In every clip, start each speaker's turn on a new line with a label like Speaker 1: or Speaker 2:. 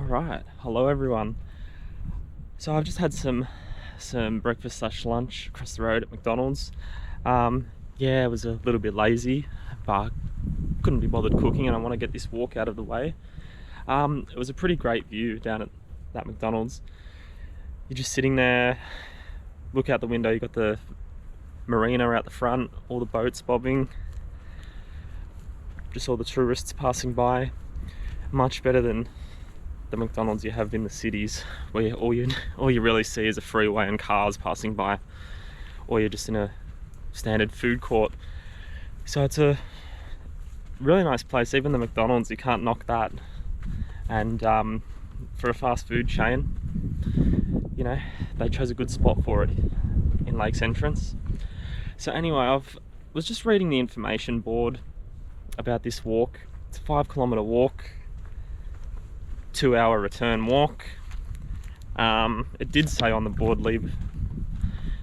Speaker 1: Right, hello everyone. So I've just had some breakfast / lunch across the road at McDonald's. Yeah, it was a little bit lazy, but couldn't be bothered cooking, and I want to get this walk out of the way. It was a pretty great view down at that McDonald's. You're just sitting there, look out the window, you got the marina out the front, all the boats bobbing, just all the tourists passing by. Much better than the McDonald's you have in the cities, where all you really see is a freeway and cars passing by, or you're just in a standard food court. So it's a really nice place. Even the McDonald's, you can't knock that. And for a fast food chain, you know, they chose a good spot for it in Lakes Entrance. So anyway, I was just reading the information board about this walk. It's a 5-kilometer walk, 2-hour return walk. It did say on the board, leave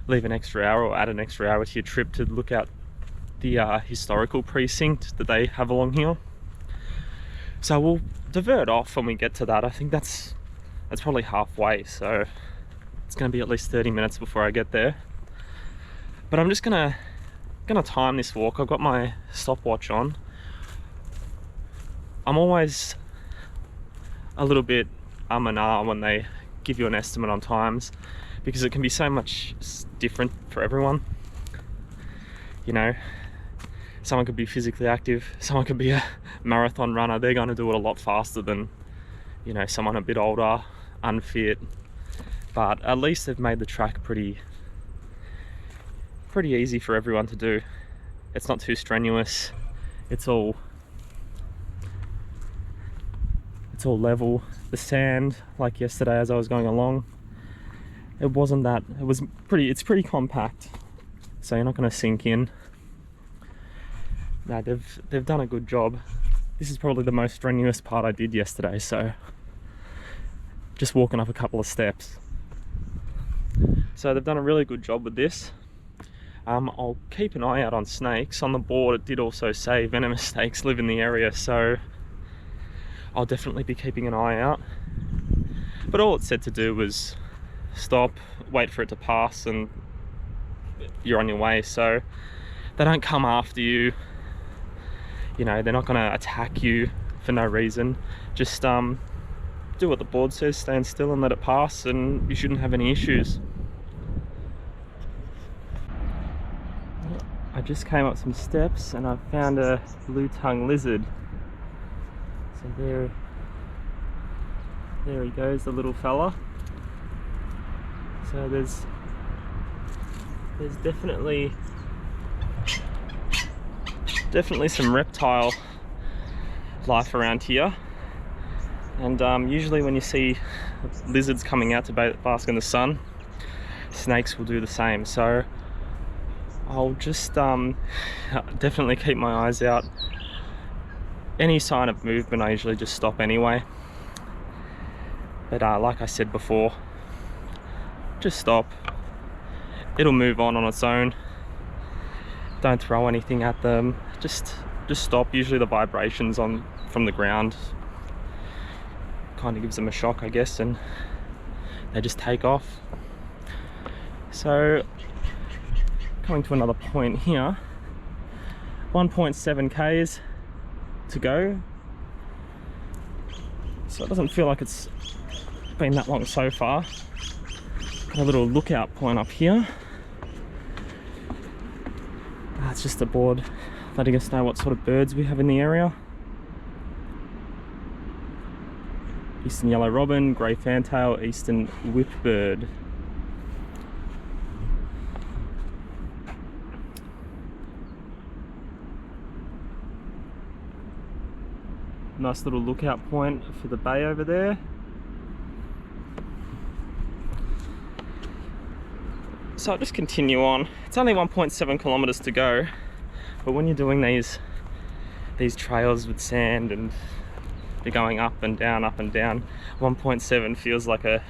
Speaker 1: an extra hour or add an extra hour to your trip to look out the historical precinct that they have along here. So we'll divert off when we get to that. I think that's probably halfway, so it's going to be at least 30 minutes before I get there. But I'm just gonna time this walk. I've got my stopwatch on. I'm always a little bit and ah when they give you an estimate on times, because it can be so much different for everyone. You know, someone could be physically active, someone could be a marathon runner. They're going to do it a lot faster than, you know, someone a bit older, unfit. But at least they've made the track pretty easy for everyone to do. It's not too strenuous. It's all level. The sand, like yesterday as I was going along, it wasn't that. It's pretty compact, so you're not going to sink in. No, they've done a good job. This is probably the most strenuous part I did yesterday, so just walking up a couple of steps. So they've done a really good job with this. I'll keep an eye out on snakes. On the board it did also say venomous snakes live in the area, so I'll definitely be keeping an eye out. But all it said to do was stop, wait for it to pass, and you're on your way. So they don't come after you. You know, they're not going to attack you for no reason. Just do what the board says, stand still and let it pass, and you shouldn't have any issues. I just came up some steps and I found a blue-tongued lizard. So there he goes, the little fella. So there's definitely some reptile life around here. And usually when you see lizards coming out to bask in the sun, snakes will do the same. So I'll just definitely keep my eyes out. Any sign of movement I usually just stop anyway. But like I said before, just stop. It'll move on its own. Don't throw anything at them. Just stop. Usually the vibrations from the ground kind of gives them a shock, I guess, and they just take off. So coming to another point here, 1.7 k's to go. So it doesn't feel like it's been that long so far. Got a little lookout point up here. It's just a board letting us know what sort of birds we have in the area. Eastern yellow robin, grey fantail, eastern whipbird. Nice little lookout point for the bay over there. So I'll just continue on. It's only 1.7 kilometers to go, but when you're doing these trails with sand and you're going up and down, 1.7 feels like a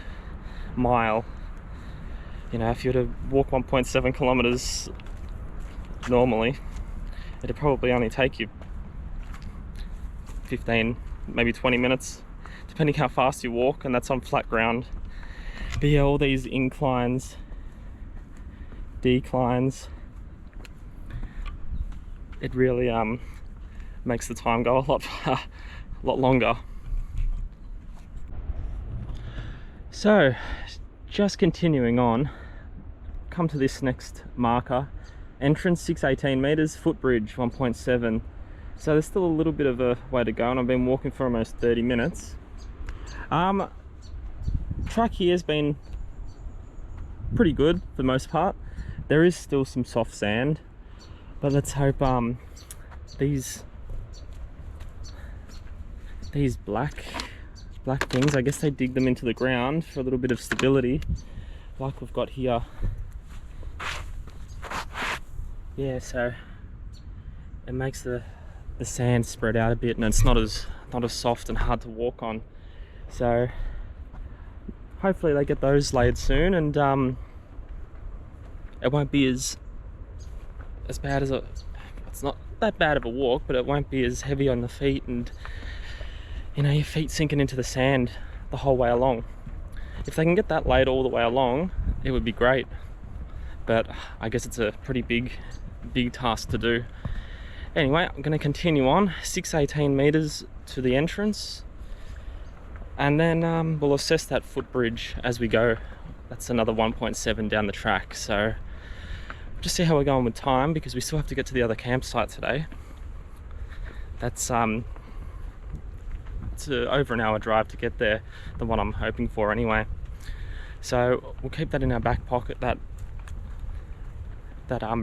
Speaker 1: mile. You know, if you were to walk 1.7 kilometers normally, it'd probably only take you 15, maybe 20 minutes. depending how fast you walk, and that's on flat ground. But yeah, all these inclines, declines, it really makes the time go a lot longer. So just continuing on, come to this next marker, entrance 618 meters, footbridge 1.7. So there's still a little bit of a way to go, and I've been walking for almost 30 minutes. Track here has been pretty good for the most part. There is still some soft sand, but let's hope these black things, I guess they dig them into the ground for a little bit of stability, like we've got here. Yeah, so it makes the sand spread out a bit, and it's not as soft and hard to walk on. So hopefully they get those laid soon, and it won't be as bad as it's not that bad of a walk, but it won't be as heavy on the feet, and you know, your feet sinking into the sand the whole way along. If they can get that laid all the way along, it would be great, but I guess it's a pretty big task to do. Anyway, I'm going to continue on 618 meters to the entrance, and then we'll assess that footbridge as we go. That's another 1.7 down the track, so just see how we're going with time, because we still have to get to the other campsite today. That's it's over an hour drive to get there, the one I'm hoping for anyway. So we'll keep that in our back pocket, that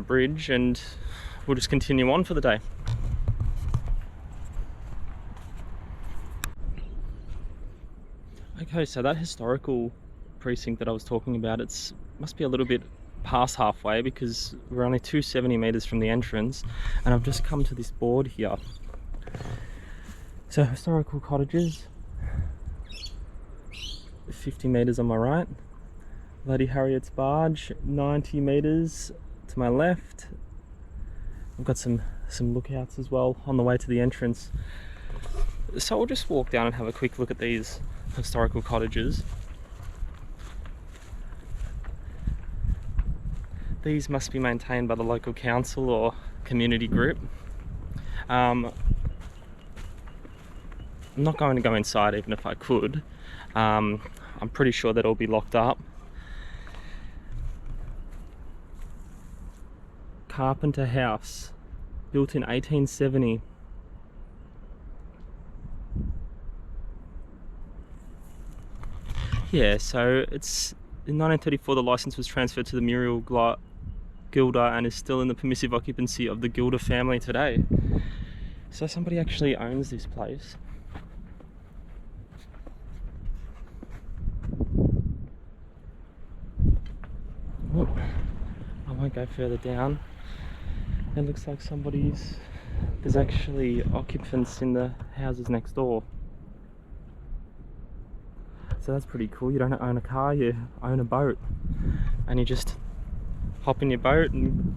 Speaker 1: bridge, and we'll just continue on for the day. Okay, so that historical precinct that I was talking about, must be a little bit past halfway, because we're only 270 meters from the entrance, and I've just come to this board here. So historical cottages, 50 meters on my right. Lady Harriet's barge, 90 meters to my left. I've got some lookouts as well on the way to the entrance. So we'll just walk down and have a quick look at these historical cottages. These must be maintained by the local council or community group. I'm not going to go inside even if I could. I'm pretty sure that it'll be locked up. Carpenter house, built in 1870. Yeah, so it's in 1934 the license was transferred to the Muriel Gilder and is still in the permissive occupancy of the Gilder family today. So somebody actually owns this place. Oh, I won't go further down. It looks like there's actually occupants in the houses next door. So that's pretty cool. You don't own a car, you own a boat, and you just hop in your boat and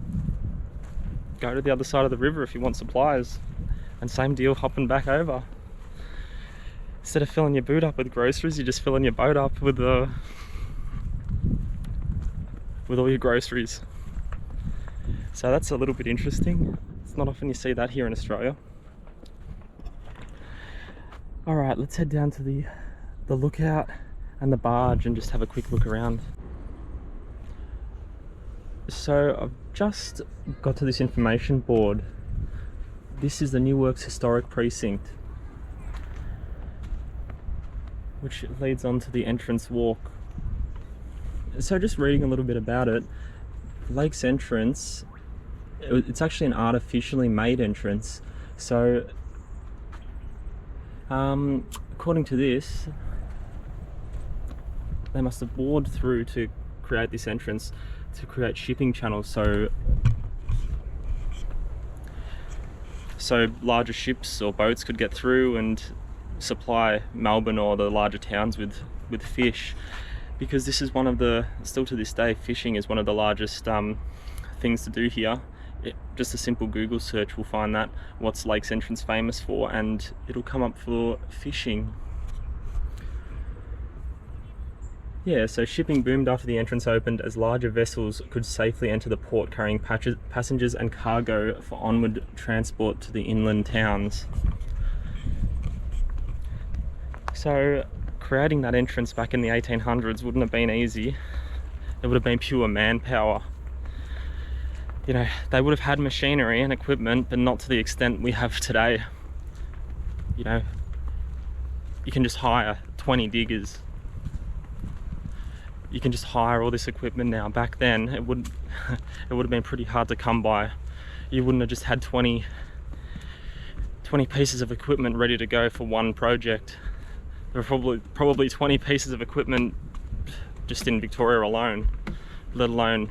Speaker 1: go to the other side of the river if you want supplies, and same deal hopping back over. Instead of filling your boot up with groceries, you're just filling your boat up with all your groceries. So that's a little bit interesting. It's not often you see that here in Australia. Alright, let's head down to the lookout and the barge and just have a quick look around. So I've just got to this information board. This is the New Works Historic Precinct, which leads on to the entrance walk. So just reading a little bit about it, Lake's entrance, it's actually an artificially made entrance. So according to this, they must have bored through to create this entrance to create shipping channels, so larger ships or boats could get through and supply Melbourne or the larger towns with fish, because this is one of the, still to this day, fishing is one of the largest things to do here. Just a simple Google search will find that, what's Lake's entrance famous for, and it'll come up for fishing. Yeah, so shipping boomed after the entrance opened as larger vessels could safely enter the port carrying passengers and cargo for onward transport to the inland towns. So creating that entrance back in the 1800s wouldn't have been easy. It would have been pure manpower. You know, they would have had machinery and equipment, but not to the extent we have today. You know, you can just hire 20 diggers. You can just hire all this equipment now. Back then, it would have been pretty hard to come by. You wouldn't have just had 20 pieces of equipment ready to go for one project. There were probably 20 pieces of equipment just in Victoria alone, let alone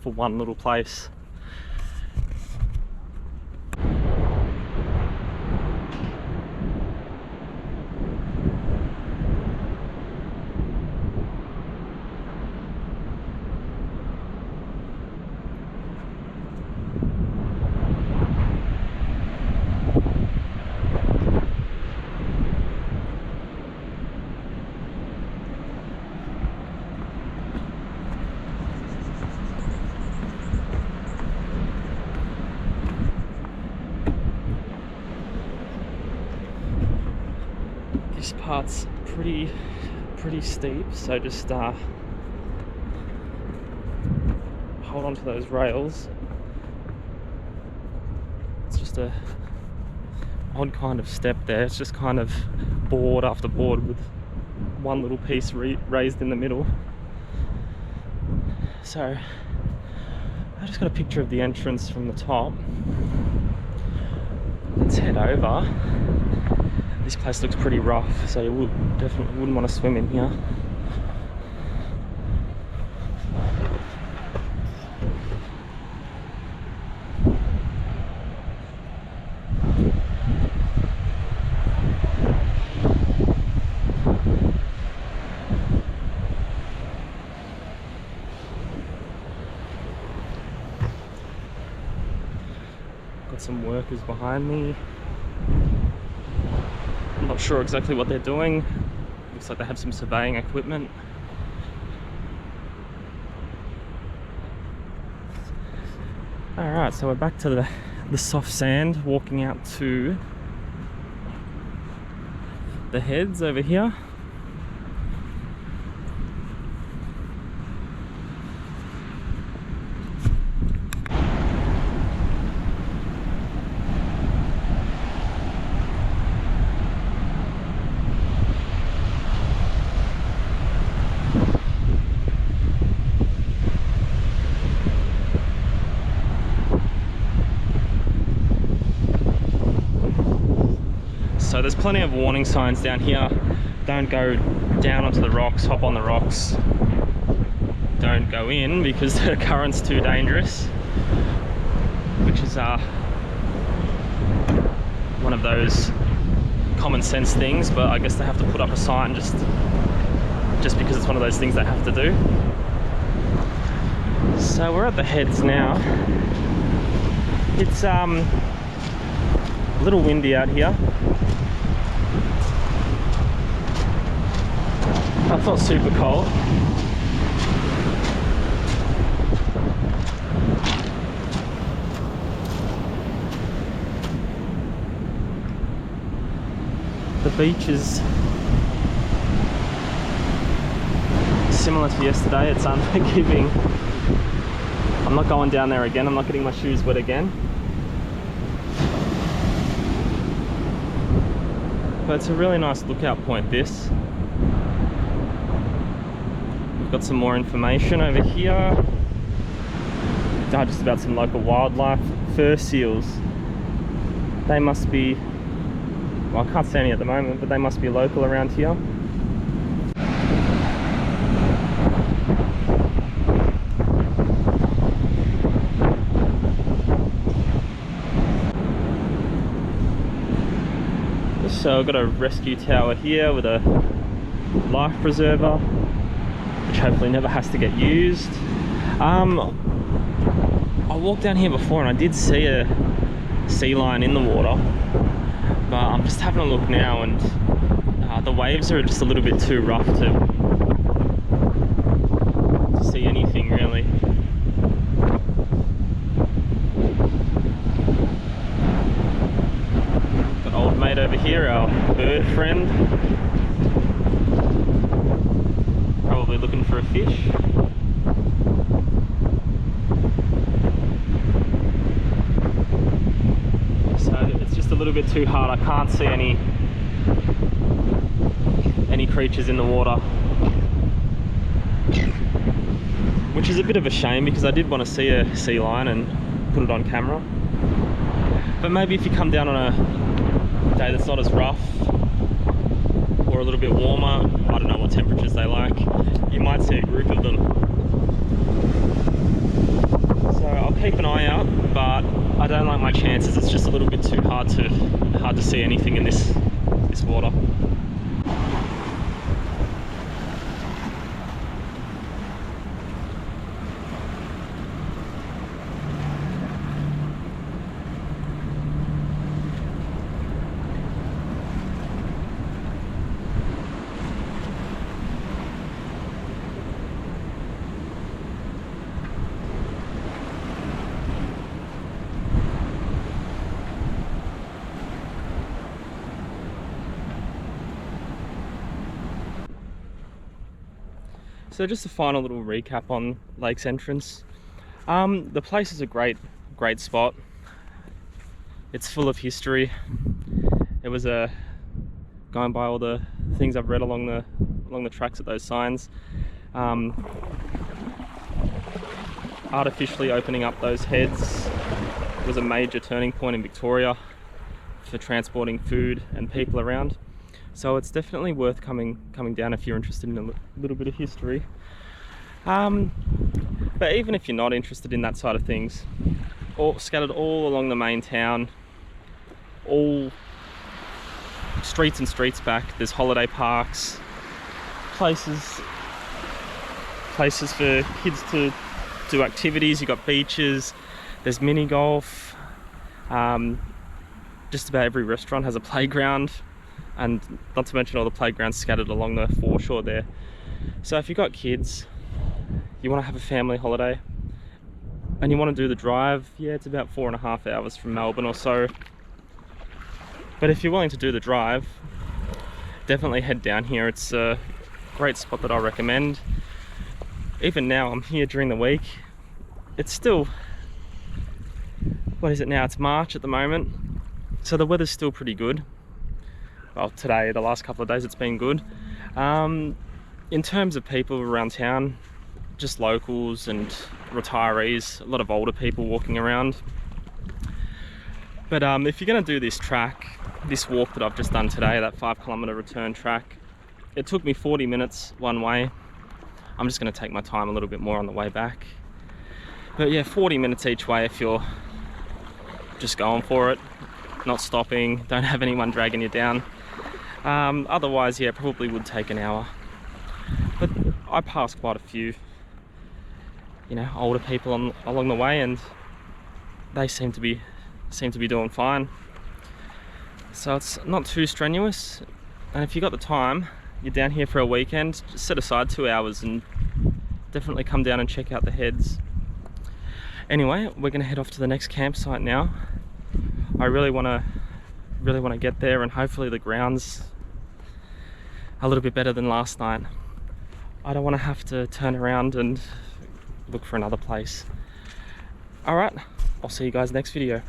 Speaker 1: for one little place. This part's pretty steep, so just hold on to those rails. It's just a odd kind of step there. It's just kind of board after board with one little piece raised in the middle. So I just got a picture of the entrance from the top. Let's head over. This place looks pretty rough, so you definitely wouldn't want to swim in here. Got some workers behind me. I'm not sure exactly what they're doing. Looks like they have some surveying equipment. Alright, so we're back to the soft sand, walking out to the heads over here. So there's plenty of warning signs down here. Don't go down onto the rocks, hop on the rocks. Don't go in because the current's too dangerous, which is one of those common sense things, but I guess they have to put up a sign just because it's one of those things they have to do. So we're at the heads now. It's a little windy out here. It's not super cold. The beach is similar to yesterday. It's unforgiving. I'm not going down there again. I'm not getting my shoes wet again. But it's a really nice lookout point, this. We've got some more information over here. Just about some local wildlife. Fur seals. They must be, well, I can't see any at the moment, but they must be local around here. So I've got a rescue tower here with a life preserver, which hopefully never has to get used. I walked down here before and I did see a sea lion in the water, but I'm just having a look now, and the waves are just a little bit too rough to here, our bird friend. Probably looking for a fish. So it's just a little bit too hard. I can't see any creatures in the water, which is a bit of a shame because I did want to see a sea lion and put it on camera. But maybe if you come down on a day that's not as rough or a little bit warmer, I don't know what temperatures they like, you might see a group of them. So I'll keep an eye out, but I don't like my chances. It's just a little bit too hard to see anything in this water. So just a final little recap on Lakes Entrance. The place is a great spot. It's full of history. It was going by all the things I've read along the tracks of those signs. Artificially opening up those heads was a major turning point in Victoria for transporting food and people around. So it's definitely worth coming down if you're interested in a little bit of history. But even if you're not interested in that side of things, scattered all along the main town, all streets and streets back, there's holiday parks, places for kids to do activities. You've got beaches, there's mini golf, just about every restaurant has a playground, and not to mention all the playgrounds scattered along the foreshore there. So if you've got kids, you want to have a family holiday, and you want to do the drive, yeah, it's about 4.5 hours from Melbourne or so. But if you're willing to do the drive, definitely head down here. It's a great spot that I recommend. Even now, I'm here during the week. It's still, what is it now? It's March at the moment. So the weather's still pretty good. Well, today, the last couple of days, it's been good. In terms of people around town, just locals and retirees, a lot of older people walking around. But if you're going to do this walk that I've just done today, that 5-kilometre return track, it took me 40 minutes one way. I'm just going to take my time a little bit more on the way back. But yeah, 40 minutes each way if you're just going for it, not stopping, don't have anyone dragging you down. Otherwise, yeah, probably would take an hour. But I passed quite a few, older people along the way, and they seem to be doing fine. So it's not too strenuous, and if you got the time, you're down here for a weekend, just set aside 2 hours and definitely come down and check out the heads. Anyway, we're going to head off to the next campsite now. I really want to get there, and hopefully the ground's a little bit better than last night. I don't want to have to turn around and look for another place. Alright, I'll see you guys next video.